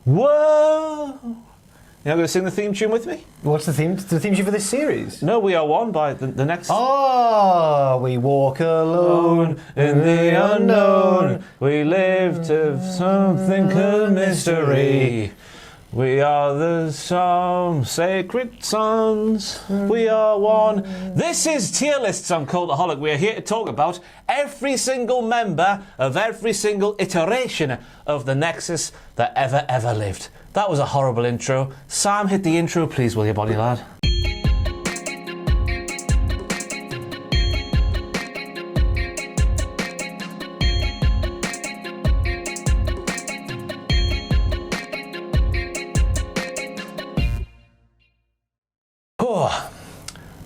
Whoa! You're not going to sing the theme tune with me? What's the theme? The theme tune for this series? No, We Are One by the Nexus. Oh, we walk alone in the unknown. We live to something called mystery. We are the sacred sons. We are one. This is Tier Lists on Cultaholic. We are here to talk about every single member of every single iteration of the Nexus that ever lived. That was a horrible intro. Sam, hit the intro, please, will you, body lad?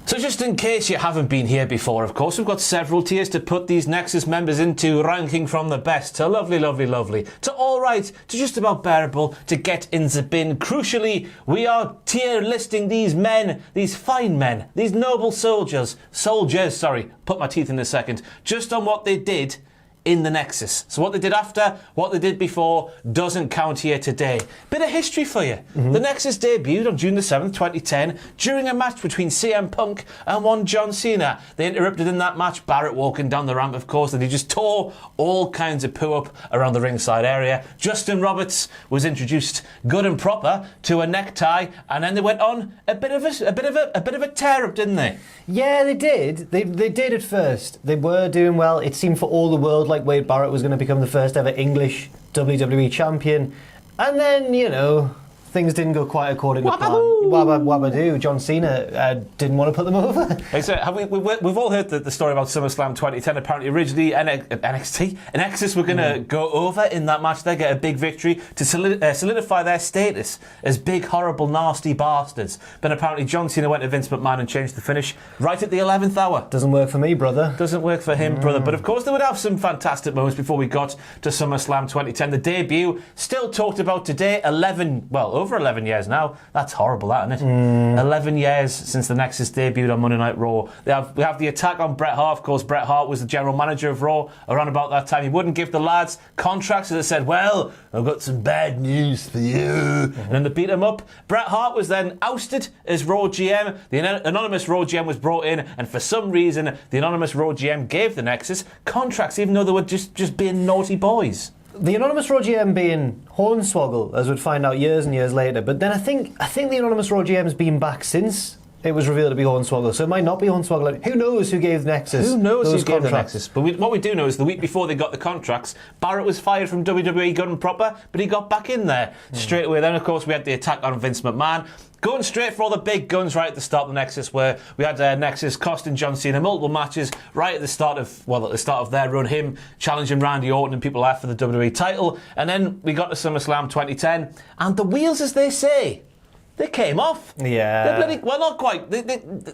So just in case you haven't been here before, of course, we've got several tiers to put these Nexus members into, ranking from the best to lovely, to alright, to just about bearable, to get in the bin. Crucially, we are tier listing these men, these fine men, these noble soldiers, put my teeth in a second, just on what they did in the Nexus. So what they did after, what they did before, doesn't count here today. Bit of history for you. The Nexus debuted on June the 7th, 2010, during a match between CM Punk and one John Cena. They interrupted in that match, Barrett walking down the ramp, of course, and he just tore all kinds of poo up around the ringside area. Justin Roberts was introduced good and proper to a necktie, and then they went on a bit of a tear up, didn't they? Yeah, they did. They did at first. They were doing well. It seemed for all the world like Wade Barrett was going to become the first ever English WWE champion. And then, you know, things didn't go quite according to plan. Wabba-doo. John Cena didn't want to put them over. We've all heard the story about SummerSlam 2010. Apparently, originally Nexus were going to go over in that match. They get a big victory to solidify their status as big, horrible, nasty bastards. But apparently, John Cena went to Vince McMahon and changed the finish right at the 11th hour. Doesn't work for me, brother. Doesn't work for him, brother. But of course, they would have some fantastic moments before we got to SummerSlam 2010. The debut, still talked about today, over 11 years now. That's horrible, that, isn't it? 11 years since the Nexus debuted on Monday Night Raw. We have the attack on Bret Hart. Of course, Bret Hart was the general manager of Raw around about that time. He wouldn't give the lads contracts, so they said, well, I've got some bad news for you. And then they beat him up. Bret Hart was then ousted as Raw GM. The anonymous Raw GM was brought in, and for some reason, the anonymous Raw GM gave the Nexus contracts, even though they were just being naughty boys. The anonymous Raw GM being Hornswoggle, as we'd find out years and years later. But then I think the anonymous Raw GM's been back since it was revealed to be Hornswoggle. So it might not be Hornswoggle. Who knows who gave Nexus? Who knows those who gave the Nexus? But what we do know is the week before they got the contracts, Barrett was fired from WWE good and proper, but he got back in there straight away. Then, of course, we had the attack on Vince McMahon. Going straight for all the big guns right at the start of the Nexus, where we had Nexus costing John Cena multiple matches right at the start of their run, him challenging Randy Orton and people after the WWE title. And then we got to SummerSlam 2010, and the wheels, as they say, they came off. Yeah. Not quite.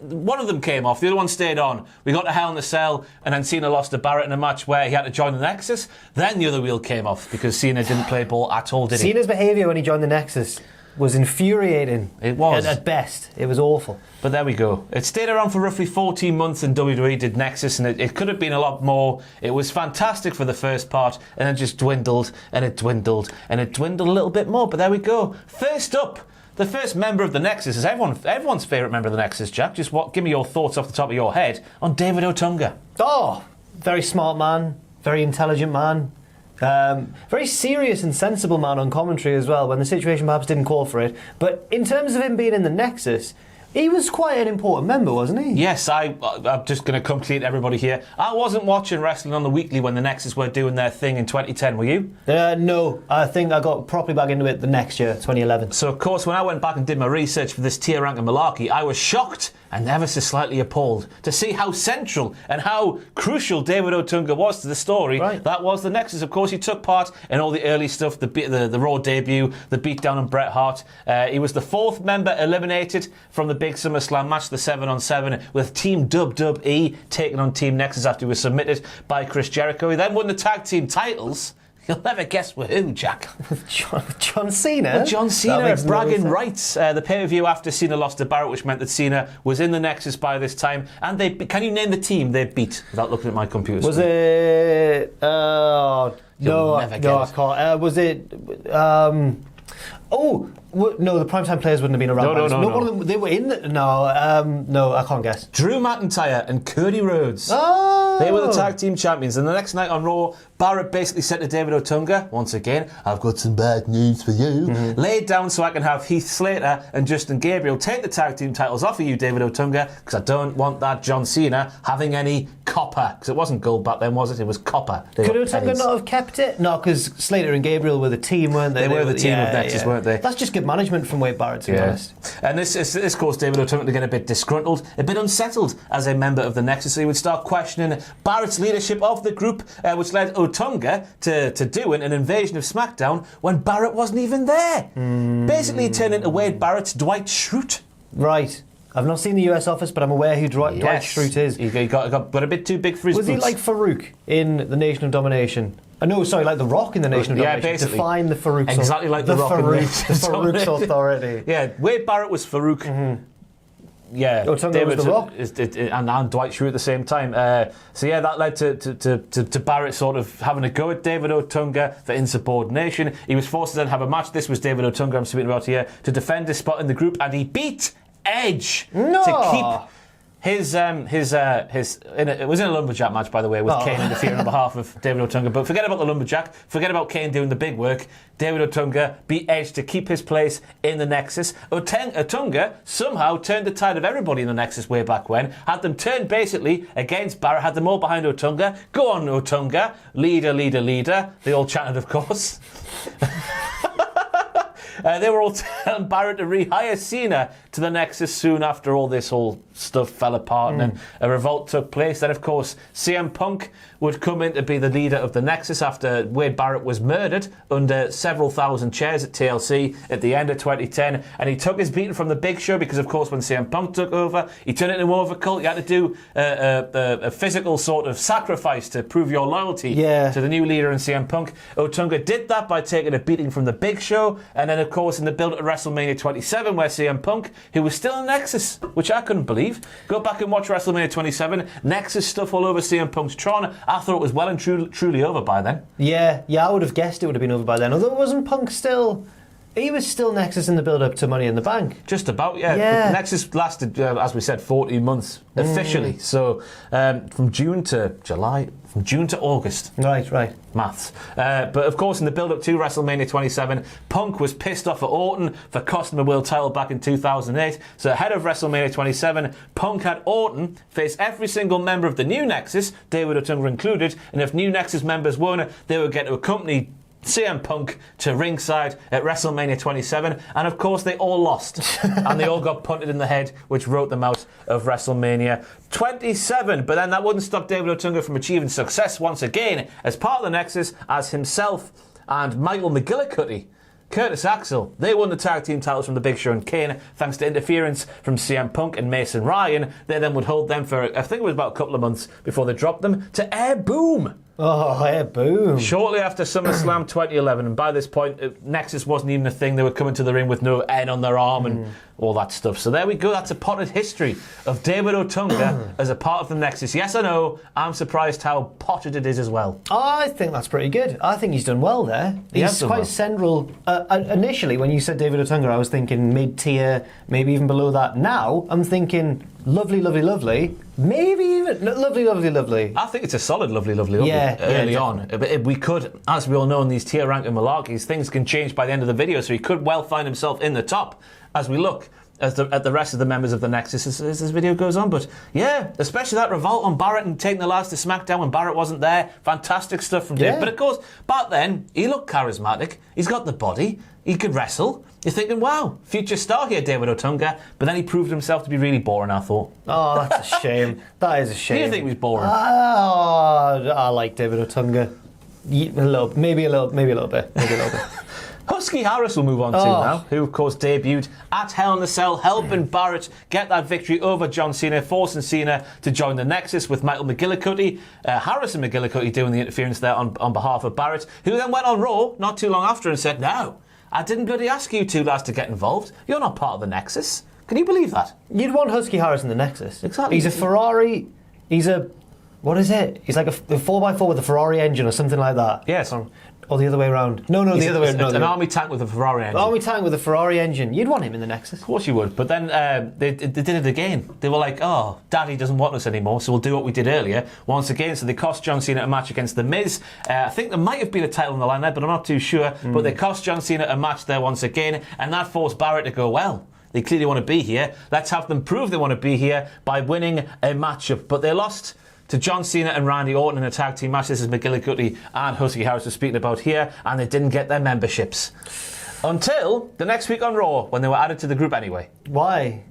One of them came off. The other one stayed on. We got to Hell in a Cell, and then Cena lost to Barrett in a match where he had to join the Nexus. Then the other wheel came off because Cena didn't play ball at all, did he? Cena's behaviour when he joined the Nexus was infuriating. It was. At best. It was awful. But there we go. It stayed around for roughly 14 months and WWE did Nexus, and it could have been a lot more. It was fantastic for the first part, and then just dwindled, and it dwindled, and it dwindled a little bit more. But there we go. First up, the first member of the Nexus is everyone's favourite member of the Nexus, Jack. Just give me your thoughts off the top of your head on David Otunga. Oh, very smart man, very intelligent man. Very serious and sensible man on commentary as well, when the situation perhaps didn't call for it. But in terms of him being in the Nexus, he was quite an important member, wasn't he? Yes, I'm just going to come clean to everybody here. I wasn't watching wrestling on the weekly when the Nexus were doing their thing in 2010, were you? No, I think I got properly back into it the next year, 2011. So, of course, when I went back and did my research for this tier rank of malarkey, I was shocked and ever so slightly appalled to see how central and how crucial David Otunga was to the story. Right. That was the Nexus. Of course, he took part in all the early stuff, the Raw debut, the beatdown on Bret Hart. He was the fourth member eliminated from the big SummerSlam match, the 7-on-7, with Team WWE taking on Team Nexus after he was submitted by Chris Jericho. He then won the tag team titles. You'll never guess with who, Jack. John Cena? With John Cena bragging rights. The pay-per-view after Cena lost to Barrett, which meant that Cena was in the Nexus by this time. And can you name the team they beat without looking at my computer? Was it... You'll never get it. I can't. Was it... Oh, no, the primetime players wouldn't have been around. No. One of them, they were in the... No, I can't guess. Drew McIntyre and Cody Rhodes. Oh! They were the tag team champions. And the next night on Raw, Barrett basically said to David Otunga, once again, I've got some bad news for you. Lay it down so I can have Heath Slater and Justin Gabriel take the tag team titles off of you, David Otunga, because I don't want that John Cena having any copper. Because it wasn't gold back then, was it? It was copper. Could Otunga not have kept it? No, because Slater and Gabriel were the team, weren't they? They were the team of Nexus, weren't they? That's just good management from Wade Barrett, to be honest. And this caused David Otunga to get a bit disgruntled, a bit unsettled as a member of the Nexus. So he would start questioning Barrett's leadership of the group, which led Otunga to doing an invasion of SmackDown when Barrett wasn't even there. Basically, he turned into Wade Barrett's Dwight Schrute. Right. I've not seen the US office, but I'm aware who Dwight Schrute is. He got a bit too big for his boots. Was he like Farouk in the Nation of Domination? No, sorry, like The Rock in the Nation of Domination. Basically. Define the Farouk. Exactly like The Rock in the Nation of Farouk's authority. Yeah, Wade Barrett was Farouk. Yeah, Otunga was The Rock. And Dwight Schrute at the same time. So yeah, that led to Barrett sort of having a go at David Otunga for insubordination. He was forced to then have a match. This was David Otunga I'm speaking about here, to defend his spot in the group, and he beat Edge to keep his it was in a lumberjack match, by the way, with Kane interfering on behalf of David Otunga. But forget about the lumberjack, forget about Kane doing the big work. David Otunga beat Edge to keep his place in the Nexus. Otunga somehow turned the tide of everybody in the Nexus way back when, had them turned basically against Barrett, had them all behind Otunga. Go on, Otunga, leader. They all chanted, of course. They were all telling Barrett to rehire Cena to the Nexus soon after all this whole stuff fell apart and then a revolt took place. Then, of course, CM Punk would come in to be the leader of the Nexus after Wade Barrett was murdered under several thousand chairs at TLC at the end of 2010. And he took his beating from the Big Show because, of course, when CM Punk took over, he turned it into more of a cult. You had to do a physical sort of sacrifice to prove your loyalty to the new leader in CM Punk. Otunga did that by taking a beating from the Big Show. And then, of course, in the build to WrestleMania 27, where CM Punk, who was still in Nexus, which I couldn't believe. Go back and watch WrestleMania 27. Nexus stuff all over CM Punk's Tron. I thought it was well and truly over by then. Yeah, I would have guessed it would have been over by then. Although wasn't Punk still... He was still Nexus in the build-up to Money in the Bank. Just about, yeah. Nexus lasted, as we said, 14 months officially. So from June to July, from June to August. Right. Maths. But of course, in the build-up to WrestleMania 27, Punk was pissed off at Orton for costing him a world title back in 2008. So ahead of WrestleMania 27, Punk had Orton face every single member of the new Nexus, David Otunga included, and if new Nexus members won, they would get to accompany CM Punk to ringside at WrestleMania 27, and of course they all lost and they all got punted in the head, which wrote them out of WrestleMania 27. But then that wouldn't stop David Otunga from achieving success once again as part of the Nexus, as himself and Michael McGillicuddy, Curtis Axel, they won the tag team titles from the Big Show and Kane thanks to interference from CM Punk and Mason Ryan. They then would hold them for, I think it was about a couple of months before they dropped them to Air Boom. Oh, Air Boom. Shortly after SummerSlam 2011, and by this point, Nexus wasn't even a thing. They were coming to the ring with no N on their arm and all that stuff. So there we go. That's a potted history of David Otunga as a part of the Nexus. Yes, I know. I'm surprised how potted it is as well. I think that's pretty good. I think he's done well there. He's quite central. Initially, when you said David Otunga, I was thinking mid-tier, maybe even below that. Now, I'm thinking lovely. Maybe even lovely. I think it's a solid lovely. Yeah, early on. We could, as we all know in these tier ranking malarkeys, things can change by the end of the video, so he could well find himself in the top as we look at the rest of the members of the Nexus as this video goes on. But yeah, especially that revolt on Barrett and taking the lads to SmackDown when Barrett wasn't there. Fantastic stuff from Dave. But of course, back then, he looked charismatic. He's got the body. He could wrestle. You're thinking, wow, future star here, David Otunga. But then he proved himself to be really boring, I thought. Oh, that's a shame. That is a shame. Do you think he was boring? I like David Otunga. Maybe a little bit. Husky Harris will move on to now, who of course debuted at Hell in a Cell, helping Barrett get that victory over John Cena, forcing Cena to join the Nexus with Michael McGillicuddy. Harris and McGillicuddy doing the interference there on behalf of Barrett, who then went on Raw not too long after and said, "No, I didn't bloody ask you two lads to get involved. You're not part of the Nexus." Can you believe that? You'd want Husky Harris in the Nexus. Exactly. He's a Ferrari. He's a What is it? It's like a 4x4 with a Ferrari engine or something like that. Yes. Or the other way around. No, the other way around. An army tank with a Ferrari engine. Army tank with a Ferrari engine. You'd want him in the Nexus. Of course you would. But then they did it again. They were like, oh, Daddy doesn't want us anymore, so we'll do what we did earlier once again. So they cost John Cena a match against The Miz. I think there might have been a title on the line there, but I'm not too sure. But they cost John Cena a match there once again, and that forced Barrett to go, well, they clearly want to be here. Let's have them prove they want to be here by winning a matchup. But they lost to John Cena and Randy Orton in a tag team match. This is McGillicuddy and Husky Harris we're speaking about here, and they didn't get their memberships until the next week on Raw, when they were added to the group anyway. Why?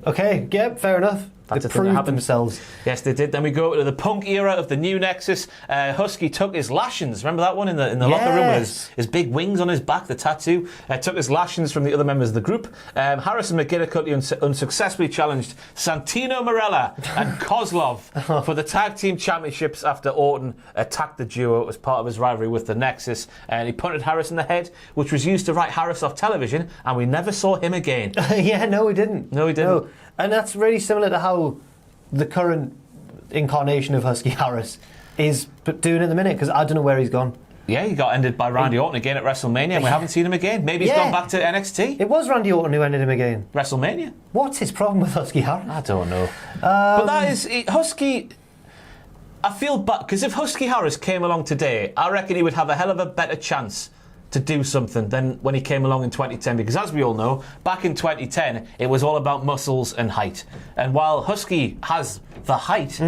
Okay, yeah, fair enough. That's they a thing that proved happened. themselves. Yes, they did. Then we go to the Punk era of the new Nexus. Husky took his lashings. Remember that one in the locker room with his big wings on his back, the tattoo? Took his lashings from the other members of the group. Harris and McGillicuddy unsuccessfully challenged Santino Marella and Kozlov for the tag team championships after Orton attacked the duo as part of his rivalry with the Nexus. And he punted Harris in the head, which was used to write Harris off television, and we never saw him again. Yeah, no, we didn't. No, we didn't. No. And that's really similar to how the current incarnation of Husky Harris is doing at the minute, because I don't know where he's gone. Yeah, he got ended by Randy Orton again at WrestleMania, and we haven't seen him again. Maybe he's gone back to NXT. It was Randy Orton who ended him again. WrestleMania. What's his problem with Husky Harris? I don't know. But that is... Husky... I feel bad, because if Husky Harris came along today, I reckon he would have a hell of a better chance to do something than when he came along in 2010, because as we all know, back in 2010 it was all about muscles and height, and while Husky has the height,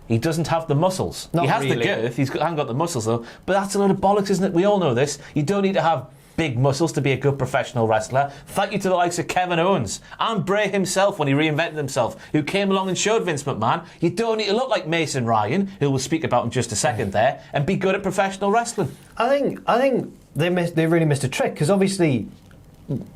he doesn't have the muscles. Not he has really. the girth, he hasn't got the muscles though, but that's a load of bollocks, isn't it? We all know this. You don't need to have big muscles to be a good professional wrestler. Thank you to the likes of Kevin Owens and Bray himself when he reinvented himself, who came along and showed Vince McMahon you don't need to look like Mason Ryan, who we'll speak about in just a second there, and be good at professional wrestling. I think they really missed a trick, because obviously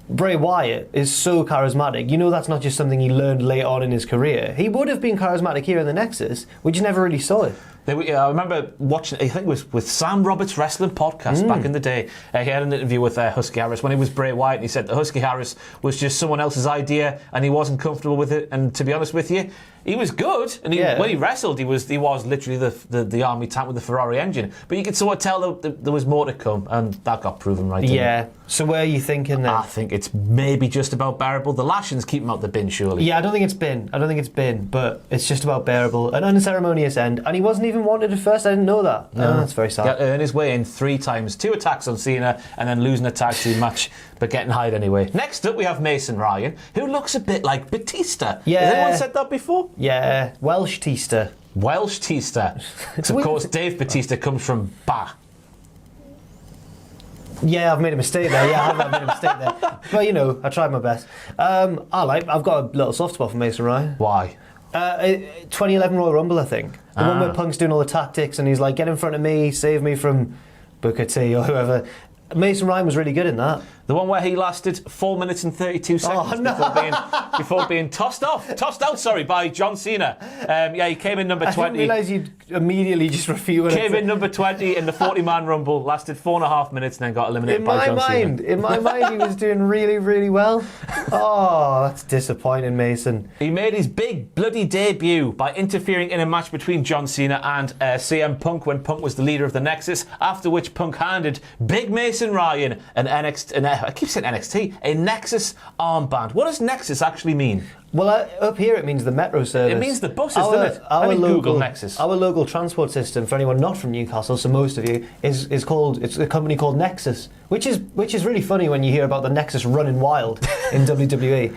Bray Wyatt is so charismatic. You know that's not just something he learned late on in his career. He would have been charismatic here in the Nexus. We just never really saw it. I remember watching, I think it was with Sam Roberts' wrestling podcast back in the day. He had an interview with Husky Harris when he was Bray Wyatt, and he said that Husky Harris was just someone else's idea and he wasn't comfortable with it. And to be honest with you, he was good, and when he wrestled, he was literally the army tank with the Ferrari engine. But you could sort of tell that there was more to come, and that got proven right. Yeah. So where are you thinking then? I think it's maybe just about bearable. The lashings keep him out the bin, surely. Yeah, I don't think it's been, but it's just about bearable. An unceremonious end, and he wasn't even wanted at first. I didn't know that. No, that's very sad. He had to earn his way in 3 times, 2 attacks on Cena, and then losing a tag team match, but getting hired anyway. Next up, we have Mason Ryan, who looks a bit like Batista. Yeah. Has anyone said that before? Yeah, Welsh Tista. Welsh Tista. Because of course Dave Batista comes from Ba. Yeah, I've made a mistake there. Yeah, I've made a mistake there. But you know, I tried my best. I've got a little soft spot for Mason Ryan. Why? 2011 Royal Rumble, I think. The one where Punk's doing all the tactics and he's like, get in front of me, save me from Booker T or whoever. Mason Ryan was really good in that. The one where he lasted 4 minutes and 32 seconds before being tossed out by John Cena. He came in number 20. I didn't realise you'd immediately just refute it. Came in number 20 in the 40-man Rumble, lasted 4.5 minutes and then got eliminated by John Cena. In my mind, he was doing really, really well. Oh, that's disappointing, Mason. He made his big bloody debut by interfering in a match between John Cena and CM Punk when Punk was the leader of the Nexus, after which Punk handed Big Mason Ryan I keep saying NXT, a Nexus armband. What does Nexus actually mean? Well, up here it means the metro service. It means the buses, doesn't it? Google Nexus. Our local transport system, for anyone not from Newcastle, so most of you, it's a company called Nexus, which is really funny when you hear about the Nexus running wild in WWE.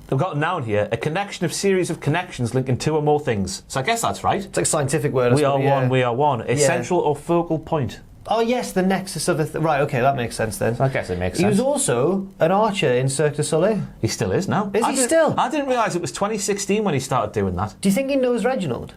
They've got a noun here, a connection of series of connections linking 2 or more things. So I guess that's right. It's like a scientific word. We are one. A central or focal point. Oh yes, the nexus of right, okay, that makes sense then. I guess it makes sense. He was also an archer in Cirque du Soleil. He still is now. Is he still? I didn't realise it was 2016 when he started doing that. Do you think he knows Reginald?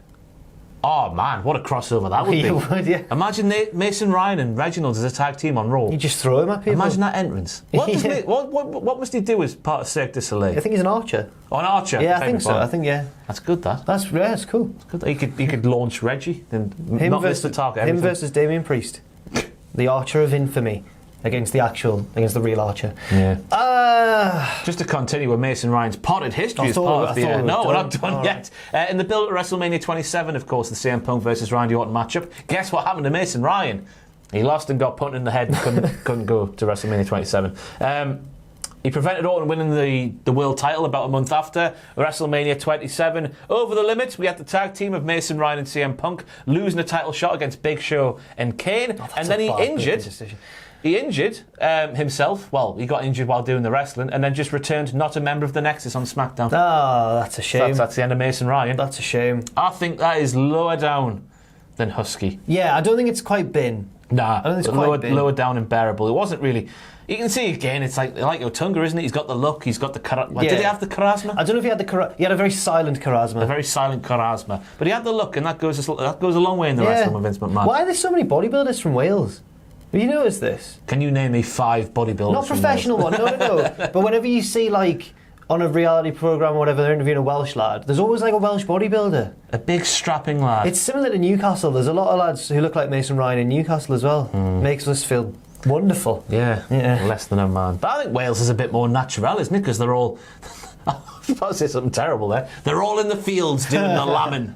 Oh man, what a crossover that would be. You would, yeah. Imagine Mason Ryan and Reginald as a tag team on Raw. You just throw him at people. Imagine that entrance. What must he do as part of Cirque du Soleil? I think he's an archer. Oh, an archer? Yeah, I think so. I think, yeah. That's good, that. That's cool. That's good. He could launch Reggie and not miss the target. Him versus Damien Priest. The Archer of Infamy. against the real Archer. Yeah. Just to continue with Mason Ryan's potted history as part of the... No, we're not done yet. In the build to WrestleMania 27, of course, the CM Punk versus Randy Orton matchup. Guess what happened to Mason Ryan? He lost and got punted in the head and couldn't go to WrestleMania 27. He prevented Orton winning the world title about a month after WrestleMania 27. Over the limit, we had the tag team of Mason Ryan and CM Punk losing a title shot against Big Show and Kane. And then he injured himself. Well, he got injured while doing the wrestling and then just returned not a member of the Nexus on SmackDown. Oh, that's a shame. That's the end of Mason Ryan. That's a shame. I think that is lower down than Husky. Yeah, I don't think it's quite been. Nah, I don't think it's quite lower down and bearable. It wasn't really... You can see again, it's like Otunga, isn't it? He's got the look, he's got the charisma. Did he have the charisma? I don't know if he had the charisma. He had a very silent charisma. A very silent charisma. But he had the look, and that goes a long way in the wrestling with Vince McMahon. Why are there so many bodybuilders from Wales? Have you noticed this? Can you name me 5 bodybuilders? Not professional one, no. But whenever you see, like, on a reality programme or whatever, they're interviewing a Welsh lad, there's always like a Welsh bodybuilder. A big strapping lad. It's similar to Newcastle. There's a lot of lads who look like Mason Ryan in Newcastle as well. Makes us feel wonderful. Yeah, less than a man. But I think Wales is a bit more natural, isn't it? Because they're all... I was about to say something terrible there. They're all in the fields doing the lambing.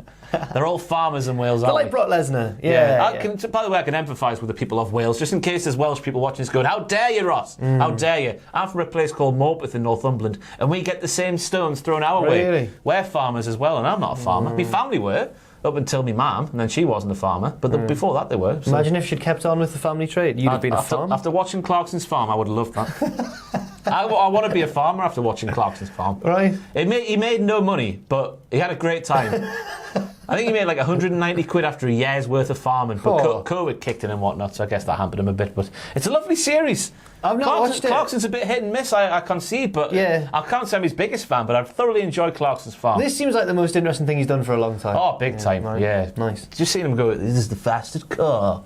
They're all farmers in Wales, aren't they? Like Brock Lesnar. Yeah. By the way, I can empathise with the people of Wales, just in case there's Welsh people watching this going, how dare you, Ross? How dare you? I'm from a place called Morpeth in Northumberland, and we get the same stones thrown our way. We're farmers as well, and I'm not a farmer. My family were, up until my mum, and then she wasn't a farmer, but before that they were. So. Imagine if she'd kept on with the family trade. You'd have been a farmer. After watching Clarkson's Farm, I would have loved that. I want to be a farmer after watching Clarkson's Farm. Right. He made no money, but he had a great time. I think he made like 190 quid after a year's worth of farming, but COVID kicked in and whatnot, so I guess that hampered him a bit. But it's a lovely series. I've not watched it. Clarkson's a bit hit and miss, I concede, but I can't say I'm his biggest fan, but I've thoroughly enjoyed Clarkson's Farm. This seems like the most interesting thing he's done for a long time. Oh, big time, Nice. Just seeing him go, this is the fastest car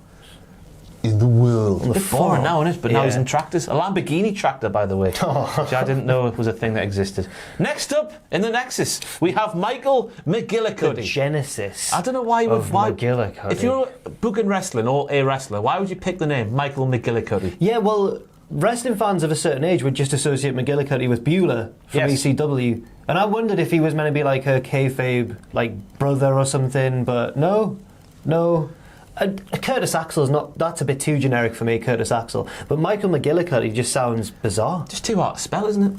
in the world. A bit boring now, isn't it? But now he's in tractors. A Lamborghini tractor, by the way. Which I didn't know was a thing that existed. Next up, in the Nexus, we have Michael McGillicuddy. The Genesis. I don't know why you would... McGillicuddy. If you're booking wrestling or a wrestler, why would you pick the name Michael McGillicuddy? Yeah, well, wrestling fans of a certain age would just associate McGillicuddy with Bueller from ECW. And I wondered if he was meant to be like a kayfabe, like, brother or something, but no. Curtis Axel's not... That's a bit too generic for me, Curtis Axel. But Michael McGillicuddy just sounds bizarre. Just too hard to spell, isn't it?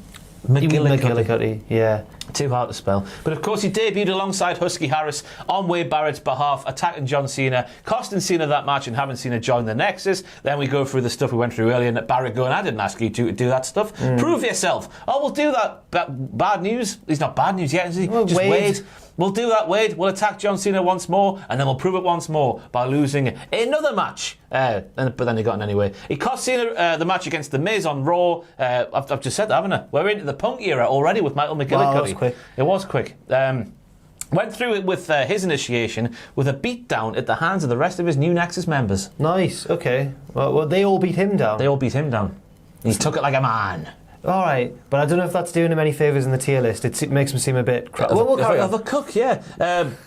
McGillicuddy, yeah. Too hard to spell. But of course he debuted alongside Husky Harris on Wade Barrett's behalf, attacking John Cena, costing Cena that match and having Cena join the Nexus. Then we go through the stuff we went through earlier, and Barrett going, I didn't ask you to do that stuff. Prove yourself. Oh, we'll do that. Bad news? He's not bad news yet, is he? Well, just Wade. We'll do that, Wade. We'll attack John Cena once more, and then we'll prove it once more by losing another match. But then he got in anyway. He cost Cena the match against The Miz on Raw. I've just said that, haven't I? We're into the Punk era already with Michael McGillicuddy. Wow, that was quick. It was quick. Went through it with his initiation with a beatdown at the hands of the rest of his new Nexus members. Nice, okay. Well, they all beat him down. They all beat him down. He took it like a man. All right, but I don't know if that's doing him any favours in the tier list. It makes him seem a bit... We'll carry on. Of a cook, yeah.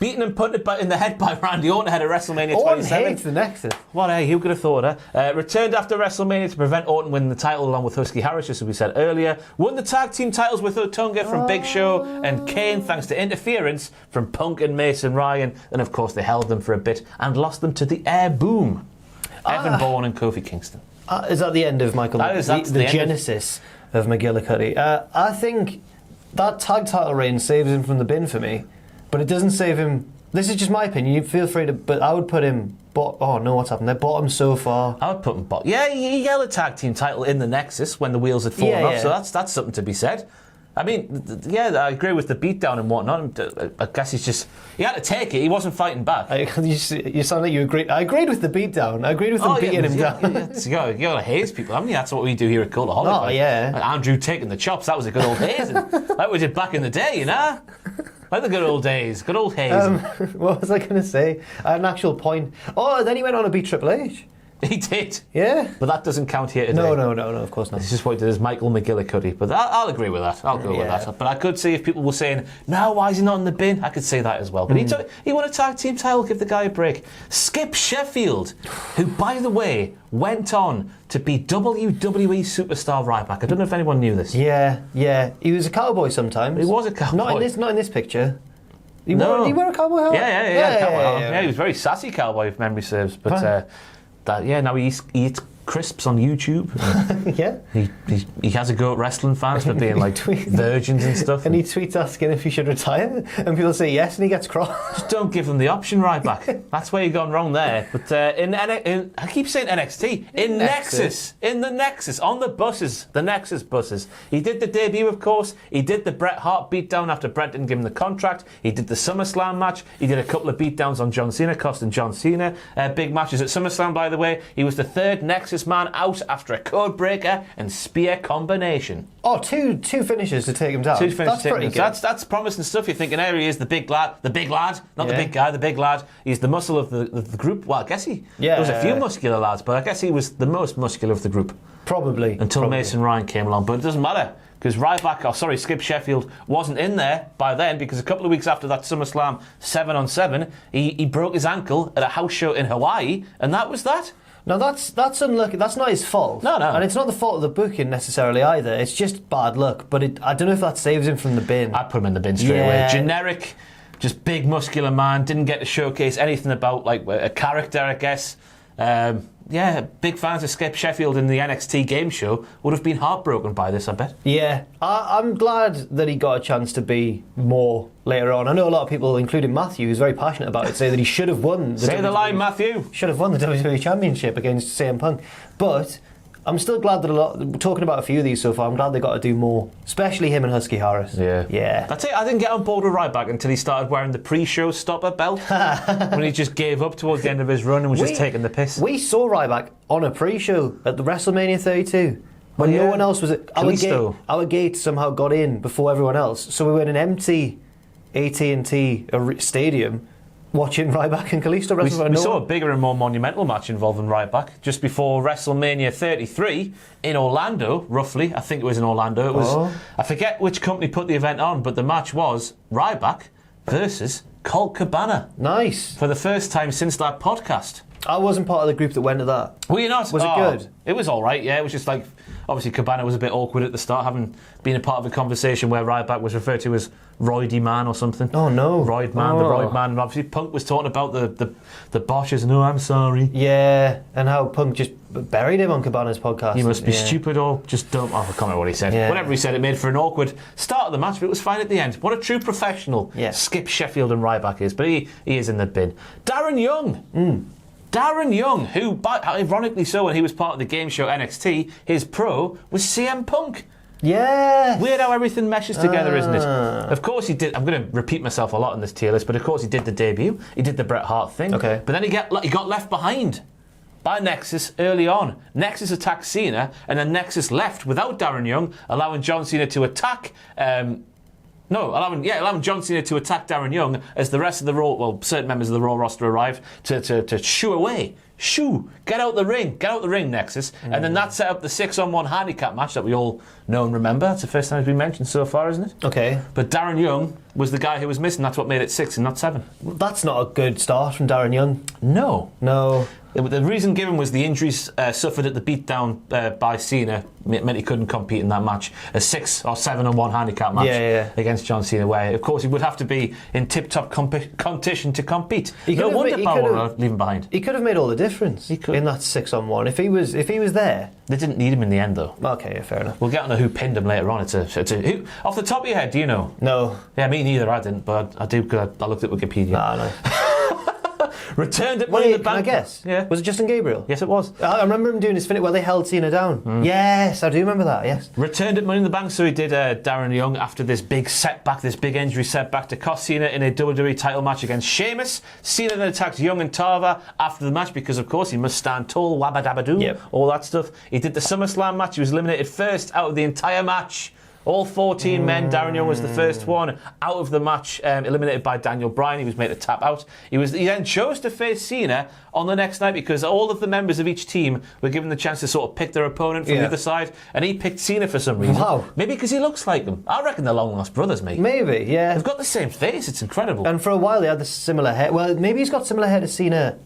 Beaten and punted in the head by Randy Orton ahead of WrestleMania 27. Orton hates the Nexus. What, hey, who could have thought, returned after WrestleMania to prevent Orton winning the title along with Husky Harris, just as we said earlier. Won the tag team titles with Otunga from Big Show and Kane, thanks to interference from Punk and Mason Ryan. And, of course, they held them for a bit and lost them to the Air Boom. Evan Bourne and Kofi Kingston. Is that the end of Michael? That's the genesis of McGillicuddy. I think that tag title reign saves him from the bin for me, but it doesn't save him. This is just my opinion. You feel free to, but I would put him. Oh no, what's happened? They bottom so far. I would put him bottom. Yeah, he held a tag team title in the Nexus when the wheels had fallen off. So that's something to be said. I mean, I agree with the beatdown and whatnot. I guess he had to take it. He wasn't fighting back. You sound like you agreed. I agreed with the beatdown. I agreed with them beating him down. You got to haze people, haven't you? That's what we do here at Cultaholic. Oh, yeah. Like Andrew taking the chops, that was a good old hazing. Like we did back in the day, you know? Like the good old days. Good old hazing. What was I going to say? I had an actual point. Oh, then he went on to beat Triple H. He did. Yeah. But that doesn't count here today. No, of course not. This is what he did as Michael McGillicuddy. But I'll agree with that. I'll go with that. But I could see if people were saying, no, why is he not in the bin? I could say that as well. But he won a tag team title. Give the guy a break. Skip Sheffield, who, by the way, went on to be WWE superstar Ryback. I don't know if anyone knew this. Yeah. He was a cowboy sometimes. He was a cowboy. Not in this picture. Did No. he wear a cowboy hat? Yeah, he was a very sassy cowboy, if memory serves. But now he eats crisps on YouTube. Yeah. He has a go at wrestling fans for being like virgins and stuff. And he tweets asking if he should retire, and people say yes, and he gets cross. Just don't give them the option right back. That's where you've gone wrong there. But I keep saying NXT. In the Nexus, on the buses, the Nexus buses. He did the debut, of course. He did the Bret Hart beatdown after Bret didn't give him the contract. He did the SummerSlam match. He did a couple of beatdowns on John Cena, costing John Cena big matches at SummerSlam, by the way. He was the third Nexus man out after a code breaker and spear combination. Oh, two finishes to take him down. That's pretty good. That's promising stuff. You're thinking, here he is, the big lad, not the big guy, the big lad. He's the muscle of the group. Well, I guess there was a few muscular lads, but I guess he was the most muscular of the group. Probably. Until Mason Ryan came along, but it doesn't matter. Because Skip Sheffield wasn't in there by then, because a couple of weeks after that SummerSlam 7-on-7, he broke his ankle at a house show in Hawaii, and that was that. Now that's unlucky. That's not his fault. No. And it's not the fault of the booking necessarily either. It's just bad luck. But I don't know if that saves him from the bin. I'd put him in the bin straight away. Generic, just big muscular man. Didn't get to showcase anything about like a character, I guess. Big fans of Skip Sheffield in the NXT game show would have been heartbroken by this, I bet. Yeah, I'm glad that he got a chance to be more later on. I know a lot of people, including Matthew, who's very passionate about it, say that he should have won. Say the line, Matthew. Should have won the WWE Championship against CM Punk. But I'm still glad that talking about a few of these so far, I'm glad they got to do more. Especially him and Husky Harris. Yeah. That's it. I didn't get on board with Ryback until he started wearing the pre-show stopper belt. When he just gave up towards the end of his run and was just taking the piss. We saw Ryback on a pre-show at the WrestleMania 32. When no one else was at... Our gate somehow got in before everyone else. So we were in an empty AT&T stadium watching Ryback and Kalisto wrestle. We saw a bigger and more monumental match involving Ryback just before WrestleMania 33 in Orlando, roughly. I think it was in Orlando. It was. I forget which company put the event on, but the match was Ryback versus Colt Cabana. Nice. For the first time since that podcast. I wasn't part of the group that went to that. Were you not? Was it good? It was all right, yeah. It was just like, obviously Cabana was a bit awkward at the start, having been a part of a conversation where Ryback was referred to as Roidy Man or something. Oh, no. Roid Man, the Roid Man. And obviously Punk was talking about the botches. No, I'm sorry. Yeah, and how Punk just buried him on Cabana's podcast. You must be stupid or just dumb. Oh, I can't remember what he said. Yeah. Whatever he said, it made for an awkward start of the match, but it was fine at the end. What a true professional Skip Sheffield and Ryback is. But he is in the bin. Darren Young. Darren Young, who, ironically so, when he was part of the game show NXT, his pro was CM Punk. Yeah. Weird how everything meshes together, isn't it? Of course he did. I'm going to repeat myself a lot in this tier list, but of course he did the debut. He did the Bret Hart thing. Okay. But then he got left behind by Nexus early on. Nexus attacked Cena, and then Nexus left without Darren Young, allowing John Cena to attack... allowing John Cena to attack Darren Young as the rest of the Raw, certain members of the Raw roster arrived to shoo away. Get out the ring, Nexus. And then that set up the 6-on-1 handicap match that we all know and remember. That's the first time it's been mentioned so far, isn't it? Okay. But Darren Young was the guy who was missing. That's what made it 6 and not 7. That's not a good start from Darren Young. No. The reason given was the injuries suffered at the beatdown by Cena meant he couldn't compete in that match. A 6 or 7-on-1 handicap match against John Cena, where of course he would have to be in tip-top condition to compete. No wonder Power leaving behind. He could have made all the difference in that 6-on-1 if he was there. They didn't need him in the end, though. Okay, fair enough. We'll get on to who pinned him later on. It's a who, off the top of your head, do you know? No. Yeah, me neither. I didn't, but I do because I looked at Wikipedia. No. Returned at Money in the Bank. Can I guess? Yeah. Was it Justin Gabriel? Yes, it was. I remember him doing his finish where they held Cena down. Yes, I do remember that, yes. Returned at Money in the Bank, so he did Darren Young after this big setback, this big injury setback to cost Cena in a WWE title match against Sheamus. Cena then attacked Young and Tarver after the match because, of course, he must stand tall, wabba dabba doo, all that stuff. He did the SummerSlam match. He was eliminated first out of the entire match All 14 men. Darren Young was the first one out of the match, eliminated by Daniel Bryan. He was made to tap out. He then chose to face Cena on the next night because all of the members of each team were given the chance to sort of pick their opponent from the other side, and he picked Cena for some reason. Wow. Maybe because he looks like him. I reckon they're long-lost brothers, mate. Maybe, yeah. They've got the same face. It's incredible. And for a while they had the similar hair. Well, maybe he's got similar hair to Cena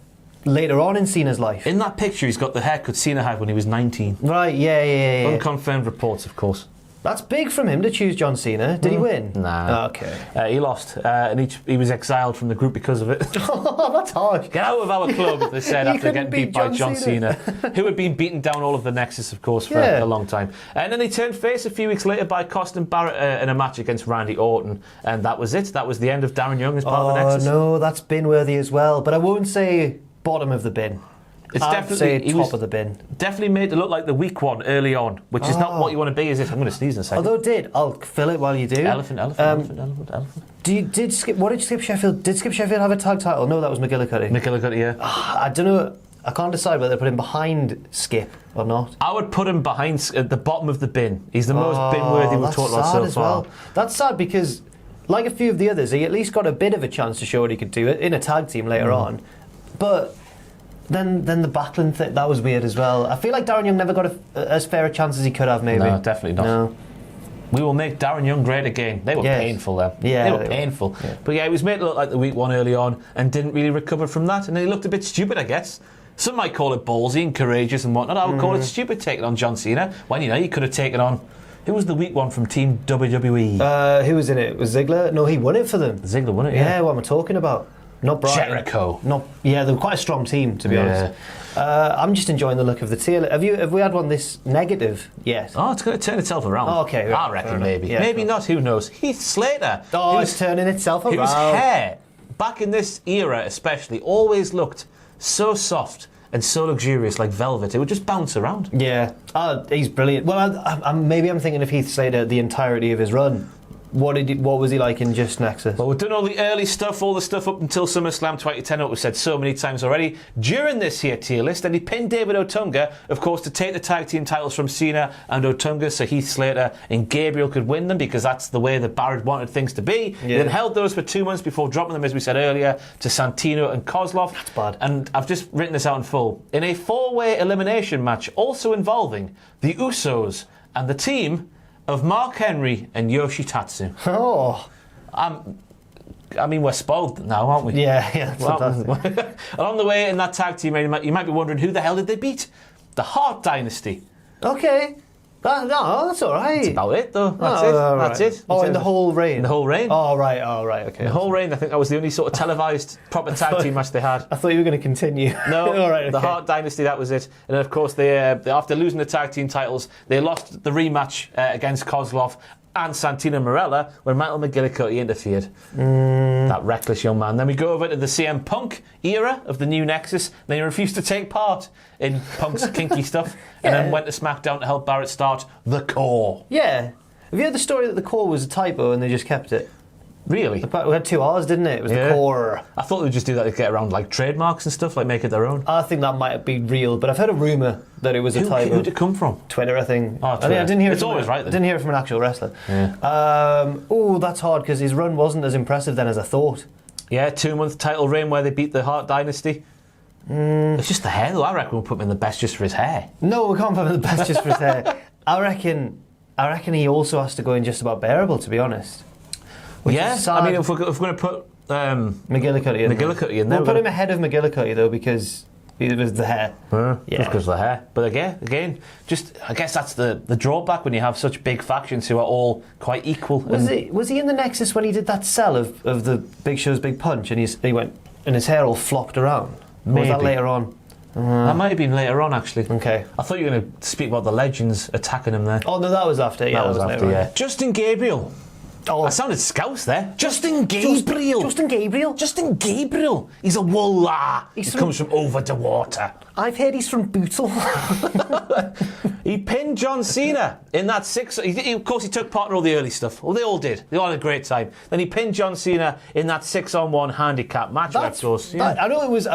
later on in Cena's life. In that picture, he's got the haircut Cena had when he was 19. Right, yeah. Unconfirmed reports, of course. That's big from him to choose John Cena. Did he win? Nah. Oh, okay. He lost, and he was exiled from the group because of it. Oh, that's harsh. Get out of our club, they said, after getting beat by John Cena, Cena. who had been beating down all of the Nexus, of course, for a long time. And then he turned face a few weeks later by costing Barrett in a match against Randy Orton, and that was it. That was the end of Darren Young as part of the Nexus. Oh, no, that's bin-worthy as well. But I won't say bottom of the bin. I'd say top of the bin. Definitely made to look like the weak one early on, which is not what you want to be, is it? I'm going to sneeze in a second. Although I'll fill it while you do. Elephant. Did Skip Sheffield? Did Skip Sheffield have a tag title? No, that was McGillicuddy. McGillicuddy, yeah. I don't know. I can't decide whether to put him behind Skip or not. I would put him behind at the bottom of the bin. He's the most bin-worthy we've talked about so far. Well. That's sad because, like a few of the others, he at least got a bit of a chance to show what he could do in a tag team later on. But then the Backlund thing, that was weird as well. I feel like Darren Young never got as fair a chance as he could have, maybe. No, definitely not. No. We will make Darren Young great again. They were painful then. Yeah, they were painful. Yeah. But yeah, he was made to look like the weak one early on and didn't really recover from that. And he looked a bit stupid, I guess. Some might call it ballsy and courageous and whatnot. I would call it stupid taking on John Cena. When, you could have taken on... Who was the weak one from Team WWE? Who was in it? Was Ziggler? No, he won it for them. Ziggler won it, yeah. Yeah, what am I talking about? Not Bryan. Jericho. They were quite a strong team, to be honest. I'm just enjoying the look of the tier. Have we had one this negative yet? Oh, it's going to turn itself around. Oh, okay. I reckon maybe. Yeah, maybe not, who knows. Heath Slater. Oh, it's turning itself around. Whose hair, back in this era especially, always looked so soft and so luxurious, like velvet. It would just bounce around. Yeah. He's brilliant. Well, maybe I'm thinking of Heath Slater the entirety of his run. What was he like in Just Nexus? Well, we've done all the early stuff, all the stuff up until SummerSlam 2010, what we've said so many times already. During this here tier list, and he pinned David Otunga, of course, to take the tag team titles from Cena and Otunga, so Heath Slater and Gabriel could win them, because that's the way that Barrett wanted things to be. Yeah. He then held those for 2 months before dropping them, as we said earlier, to Santino and Kozlov. That's bad. And I've just written this out in full. In a 4-way elimination match, also involving the Usos and the team of Mark Henry and Yoshitatsu. Oh. I mean, we're spoiled now, aren't we? Yeah, fantastic. Along the way in that tag team, you might be wondering, who the hell did they beat? The Hart Dynasty. Okay. No, that's all right. That's about it, though. That's it. Oh, in the whole reign? In the whole reign. Oh, right, okay. In the whole reign, I think that was the only sort of televised proper tag team match they had. I thought you were going to continue. No, all right, okay. The Hart Dynasty, that was it. And of course, they after losing the tag team titles, they lost the rematch against Kozlov and Santino Marella when Michael McGillicuddy interfered. That reckless young man. Then we go over to the CM Punk era of the new Nexus. Then he refused to take part in Punk's kinky stuff, and then went to SmackDown to help Barrett start The Core. Yeah. Have you heard the story that The Core was a typo and they just kept it? Really? We had 2 R's, didn't it? It was The Core. I thought they would just do that to get around like trademarks and stuff, like make it their own. I think that might be real, but I've heard a rumour that it was a typo. Who did it come from? Twitter, I think. Oh, Twitter. I didn't hear it's always right then. I didn't hear it from an actual wrestler. Yeah. That's hard because his run wasn't as impressive then as I thought. Yeah, 2-month title reign where they beat the Hart Dynasty. It's just the hair, though. I reckon we'll put him in the best just for his hair. No, we can't put him in the best just for his hair. I reckon he also has to go in just about bearable, to be honest. Yeah, I mean, if we're going to put McGillicuddy in there. We'll put him ahead of McGillicuddy, though, because it was the hair. Just because of the hair. But again, just I guess that's the drawback when you have such big factions who are all quite equal. Was he in the Nexus when he did that sell of the Big Show's Big Punch, and he went and his hair all flopped around? Maybe. Or was that later on? That might have been later on, actually. Okay. I thought you were going to speak about the legends attacking him there. Oh no, that was after. Yeah, that was after. Yeah. Justin Gabriel. Oh. I sounded Scouse there. Justin Gabriel. Justin Gabriel. Justin Gabriel. He's a walla. He from- comes from over the water. I've heard he's from Bootle. He pinned John Cena in that of course, he took part in all the early stuff. Well, they all did. They all had a great time. Then he pinned John Cena in that 6-on-1 handicap match. I know it was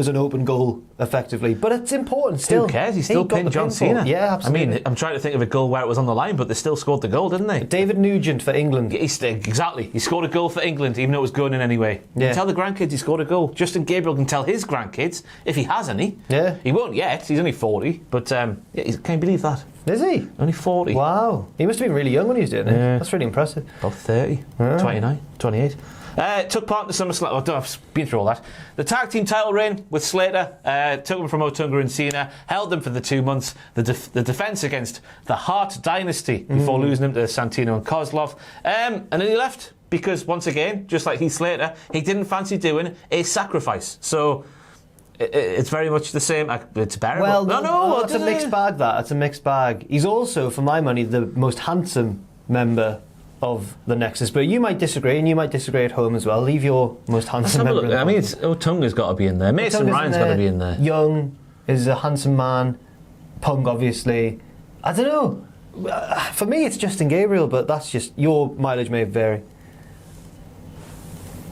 an open goal, effectively, but it's important still. Who cares? He still pinned John Cena. Yeah, absolutely. I mean, I'm trying to think of a goal where it was on the line, but they still scored the goal, didn't they? David Nugent for England. Exactly. He scored a goal for England, even though it was going in anyway. You can tell the grandkids he scored a goal. Justin Gabriel can tell his grandkids, if he has any. Yeah. He won't yet. He's only 40. But can you believe that? Is he? Only 40. Wow. He must have been really young when he was doing it. Yeah. That's really impressive. About 30, 29, 28. Took part in the SummerSlam. I've been through all that. The tag team title reign with Slater. Took them from Otunga and Cena. Held them for the 2 months. The defence against the Hart Dynasty before losing them to Santino and Kozlov. And then he left because, once again, just like Heath Slater, he didn't fancy doing a sacrifice. So it's very much the same. It's bearable. Well, it's a mixed bag, that. It's a mixed bag. He's also, for my money, the most handsome member of the Nexus, but you might disagree, and you might disagree at home as well. Leave your most handsome member. I mean, Otunga's got to be in there. Mason Ryan's got to be in there. Young is a handsome man. Punk, obviously. I don't know. For me, it's Justin Gabriel, but that's just your mileage may vary.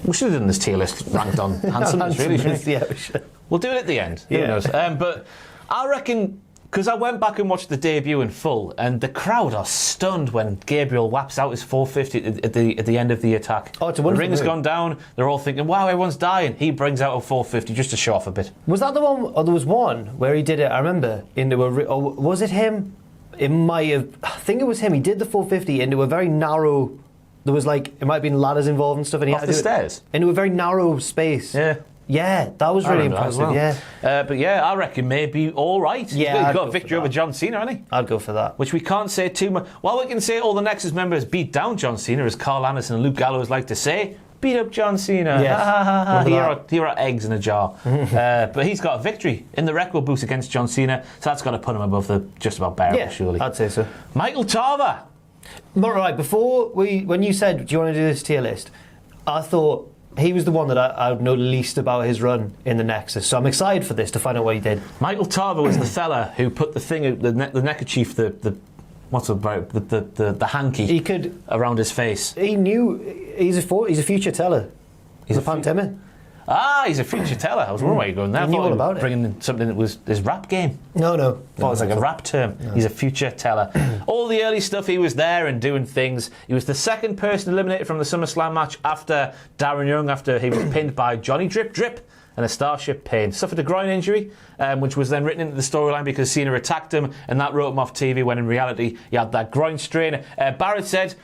We should have done this tier list ranked on handsomeness, really, shouldn't we? Yeah, we should. We'll do it at the end. Yeah. Who knows? But I reckon, because I went back and watched the debut in full, and the crowd are stunned when Gabriel whaps out his 450 at the end of the attack. Oh, it's a the wonderful ring's move. gone down. They're all thinking, "Wow, everyone's dying." He brings out a 450 just to show off a bit. Was that the one? Or there was one where he did it. I remember into a. Or was it him? It might have. I think it was him. He did the 450 into a very narrow. There was it might have been ladders involved and stuff, and he Off had the to do it stairs? into a very narrow space. Yeah. Yeah, that was really impressive. Well. Yeah, but yeah, I reckon maybe all right. Yeah, he's I'd got go a victory for over that. John Cena, hasn't he? I'd go for that. Which we can't say too much. While we can say all the Nexus members beat down John Cena, as Carl Anderson and Luke Gallows like to say, beat up John Cena. Yes. Here are eggs in a jar. But he's got a victory in the record boost against John Cena, so that's got to put him above the just about bearable, Yeah, surely. I'd say so. Michael Tarver. But right, when you said, do you want to do this tier list? I thought he was the one that I would know least about his run in the Nexus. So I'm excited for this to find out what he did. Michael Tarver was the fella who put the thing, the neckerchief, the hanky He could. around his face. He knew. He's a future teller. He's a pantomime. He's a future teller. I was wondering where you're going there. He knew all about it. Bringing in something that was his rap game. No. It was like a rap term. No. He's a future teller. All the early stuff, he was there and doing things. He was the second person eliminated from the SummerSlam match after Darren Young, after he was pinned by Johnny Drip Drip and a Starship Pain. Suffered a groin injury, which was then written into the storyline because Cena attacked him and that wrote him off TV, when in reality he had that groin strain. Barrett said,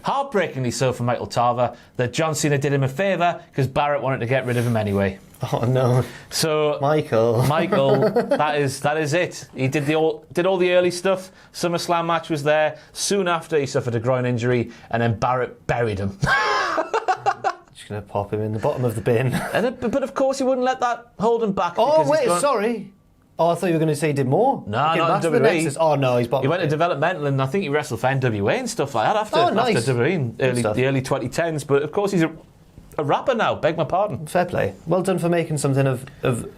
heartbreakingly so for Michael Tarver, that John Cena did him a favour because Barrett wanted to get rid of him anyway. Oh no! So Michael, that is it. He did all the early stuff. SummerSlam match was there. Soon after, he suffered a groin injury, and then Barrett buried him. Just gonna pop him in the bottom of the bin. But of course, he wouldn't let that hold him back. Oh wait, sorry. Oh, I thought you were going to say he did more. No, not not to in the WWE. Nexus. Oh no, he's bottom. He went to developmental, and I think he wrestled for NWA and stuff like that after WWE in the early 2010s. But of course, he's a rapper now. Beg my pardon. Fair play. Well done for making something of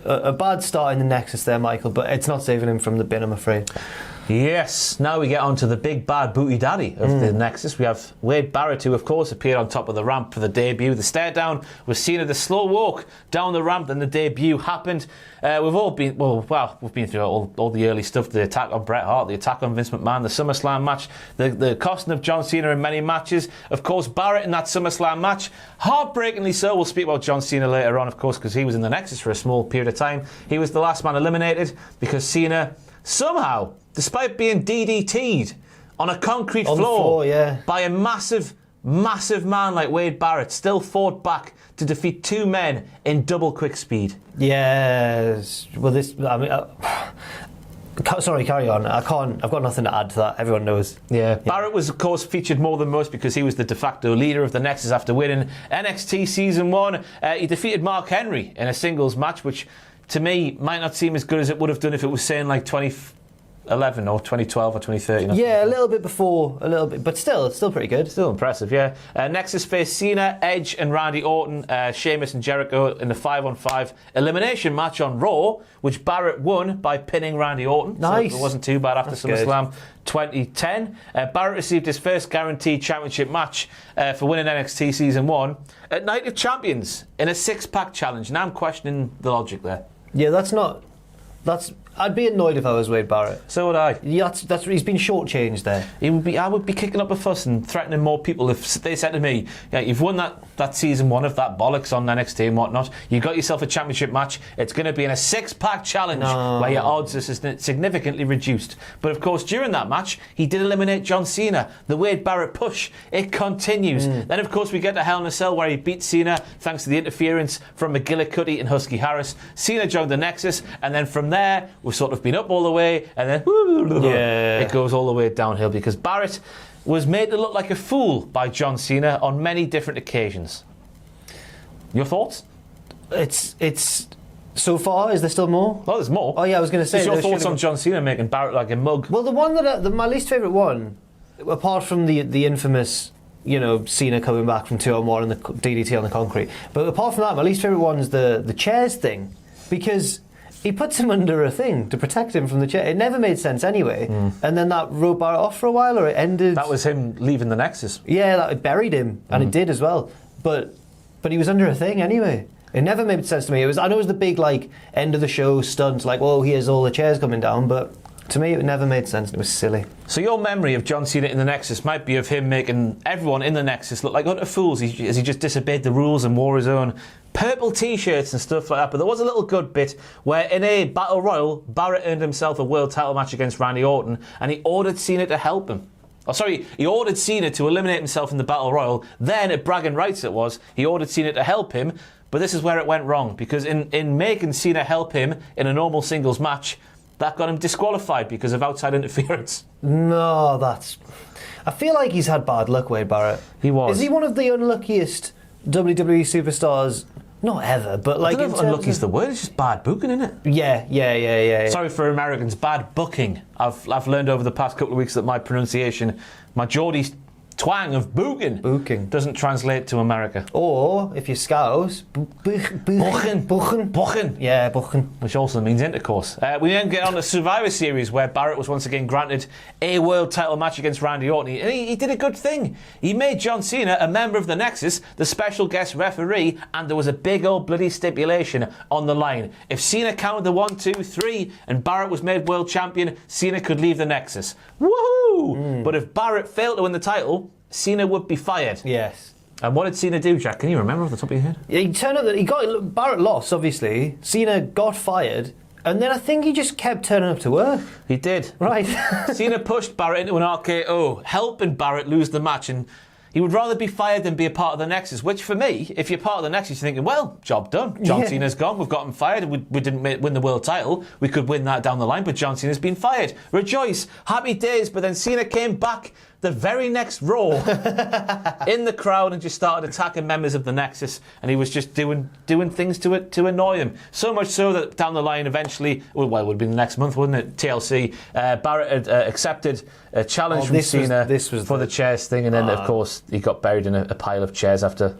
a bad start in the Nexus there, Michael. But it's not saving him from the bin, I'm afraid. Yes, now we get on to the big bad booty daddy of the Nexus. We have Wade Barrett, who of course appeared on top of the ramp for the debut. The stare down was seen at the slow walk down the ramp, then the debut happened. We've been through all the early stuff, the attack on Bret Hart, the attack on Vince McMahon, the SummerSlam match, the costing of John Cena in many matches. Of course, Barrett in that SummerSlam match, heartbreakingly so. We'll speak about John Cena later on, of course, because he was in the Nexus for a small period of time. He was the last man eliminated because Cena somehow, despite being DDT'd on a concrete floor by a massive man like Wade Barrett, still fought back to defeat two men in double quick speed. Yes. Well, sorry, carry on. I've got nothing to add to that. Everyone knows. Yeah. Barrett was, of course, featured more than most because he was the de facto leader of the Nexus after winning NXT Season 1. He defeated Mark Henry in a singles match, which to me might not seem as good as it would have done if it was saying like 20 2011 or 2012 or 2013. Yeah, a little bit before, but still pretty good. Still impressive, yeah. Nexus faced Cena, Edge and Randy Orton, Sheamus and Jericho in the 5-on-5 elimination match on Raw, which Barrett won by pinning Randy Orton. Nice. So it wasn't too bad after That's SummerSlam 2010. Barrett received his first guaranteed championship match for winning NXT Season 1 at Night of Champions in a 6-pack challenge. Now I'm questioning the logic there. Yeah, I'd be annoyed if I was Wade Barrett. So would I. Yeah, he's been shortchanged there. I would be kicking up a fuss and threatening more people if they said to me, yeah, you've won that season 1 of that bollocks on NXT and whatnot, you got yourself a championship match, it's going to be in a 6-pack challenge where your odds are significantly reduced. But of course, during that match, he did eliminate John Cena. The Wade Barrett push, it continues. Then of course we get to Hell in a Cell where he beat Cena thanks to the interference from McGillicuddy and Husky Harris. Cena joined the Nexus, and then from there, we've sort of been up all the way, and then it goes all the way downhill because Barrett was made to look like a fool by John Cena on many different occasions. Your thoughts? It's so far. Is there still more? Oh, there's more. Oh yeah, I was going to say. What's your thoughts on John Cena making Barrett like a mug? Well, the one that my least favourite one, apart from the infamous, Cena coming back from 2-on-1 and the DDT on the concrete, but apart from that, my least favourite one is the chairs thing, because he puts him under a thing to protect him from the chair. It never made sense anyway. And then that wrote Barrett off for a while, or it ended. That was him leaving the Nexus. Yeah, it buried him, and it did as well. But he was under a thing anyway. It never made sense to me. I know it was the big end of the show stunt, whoa, here's all the chairs coming down, but to me it never made sense. It was silly. So your memory of John Cena in the Nexus might be of him making everyone in the Nexus look like utter fools as he just disobeyed the rules and wore his own purple t-shirts and stuff like that. But there was a little good bit where in a battle royal, Barrett earned himself a world title match against Randy Orton, and he ordered Cena to help him. He ordered Cena to eliminate himself in the battle royal. Then at bragging rights he ordered Cena to help him. But this is where it went wrong, because in making Cena help him in a normal singles match, that got him disqualified because of outside interference. No, I feel like he's had bad luck, Wade Barrett. He was. Is he one of the unluckiest WWE superstars? Not ever, but I don't know if unlucky is the word. It's just bad booking, isn't it? Yeah. Sorry for Americans, bad booking. I've learned over the past couple of weeks that my pronunciation, my Geordie twang of booking doesn't translate to America. Or if you're Scouse, Buchen. Yeah, buchen. Which also means intercourse. We then get on to Survivor Series, where Barrett was once again granted a world title match against Randy Orton. And he did a good thing. He made John Cena a member of the Nexus, the special guest referee, and there was a big old bloody stipulation on the line. If Cena counted the 1, 2, 3 and Barrett was made world champion, Cena could leave the Nexus. Woohoo! But if Barrett failed to win the title, Cena would be fired. Yes. And what did Cena do, Jack? Can you remember off the top of your head? Yeah, Barrett lost, obviously. Cena got fired, and then I think he just kept turning up to work. He did. Right. Cena pushed Barrett into an RKO, helping Barrett lose the match, and he would rather be fired than be a part of the Nexus, which for me, if you're part of the Nexus, you're thinking, well, job done. John Cena's gone, we've got him fired, we didn't win the world title, we could win that down the line, but John Cena's been fired. Rejoice, happy days, but then Cena came back the very next Raw in the crowd and just started attacking members of the Nexus, and he was just doing things to annoy him. So much so that down the line eventually, well, it would have been the next month, wouldn't it? TLC, Barrett had accepted a challenge from Cena for the chairs thing, and then of course he got buried in a pile of chairs after